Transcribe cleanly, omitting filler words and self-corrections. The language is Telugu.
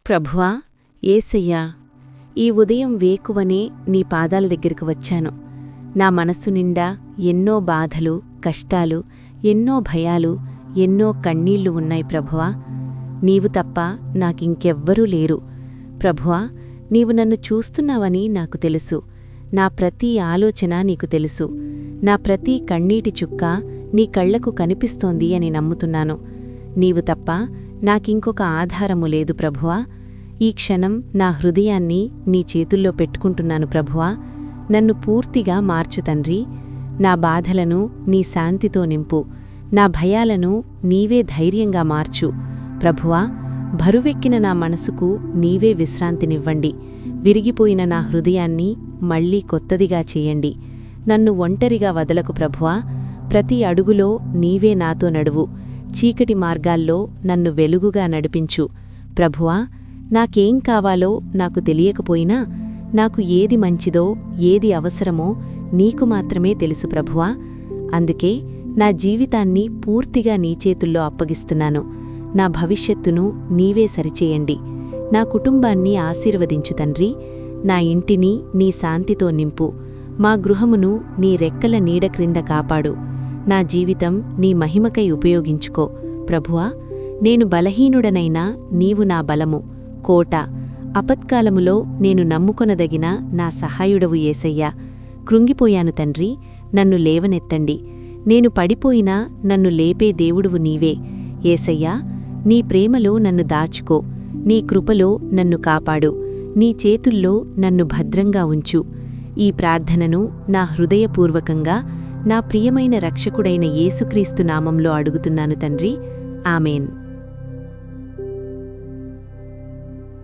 ప్రభువా, యేసయ్యా, ఈ ఉదయం వేకువనే నీ పాదాల దగ్గరికి వచ్చాను. నా మనస్సు నిండా ఎన్నో బాధలు, కష్టాలు, ఎన్నో భయాలు, ఎన్నో కన్నీళ్లు ఉన్నాయి ప్రభువా. నీవు తప్ప నాకింకెవ్వరూ లేరు. ప్రభువా, నీవు నన్ను చూస్తున్నావని నాకు తెలుసు. నా ప్రతి ఆలోచన నీకు తెలుసు. నా ప్రతి కన్నీటి చుక్క నీ కళ్లకు కనిపిస్తోంది అని నమ్ముతున్నాను. నీవు తప్ప నాకింకొక ఆధారము లేదు ప్రభువా. ఈ క్షణం నా హృదయాన్ని నీ చేతుల్లో పెట్టుకుంటున్నాను ప్రభువా. నన్ను పూర్తిగా మార్చు తండ్రి. నా బాధలను నీ శాంతితో నింపు. నా భయాలను నీవే ధైర్యంగా మార్చు ప్రభువా. బరువెక్కిన నా మనసుకు నీవే విశ్రాంతినివ్వండి. విరిగిపోయిన నా హృదయాన్ని మళ్లీ కొత్తదిగా చేయండి. నన్ను ఒంటరిగా వదలకు ప్రభువా. ప్రతి అడుగులో నీవే నాతో నడువు. చీకటి మార్గాల్లో నన్ను వెలుగుగా నడిపించు ప్రభువా. నాకేం కావాలో నాకు తెలియకపోయినా నాకు ఏది మంచిదో, ఏది అవసరమో నీకు మాత్రమే తెలుసు ప్రభువా. అందుకే నా జీవితాన్ని పూర్తిగా నీ చేతుల్లో అప్పగిస్తున్నాను. నా భవిష్యత్తును నీవే సరిచేయండి. నా కుటుంబాన్ని ఆశీర్వదించు తండ్రి. నా ఇంటిని నీ శాంతితో నింపు. మా గృహమును నీ రెక్కల నీడ క్రింద కాపాడు. నా జీవితం నీ మహిమకై ఉపయోగించుకో ప్రభువా. నేను బలహీనుడనైనా నీవు నా బలము, కోట. అపత్కాలములో నేను నమ్ముకొనదగిన నా సహాయుడవు యేసయ్యా. కృంగిపోయాను తండ్రి, నన్ను లేవనెత్తండి. నేను పడిపోయినా నన్ను లేపే దేవుడువు నీవే యేసయ్యా. నీ ప్రేమలో నన్ను దాచుకో. నీ కృపలో నన్ను కాపాడు. నీ చేతుల్లో నన్ను భద్రంగా ఉంచు. ఈ ప్రార్థనను నా హృదయపూర్వకంగా నా ప్రియమైన రక్షకుడైన యేసుక్రీస్తు నామంలో అడుగుతున్నాను తండ్రి. ఆమేన్.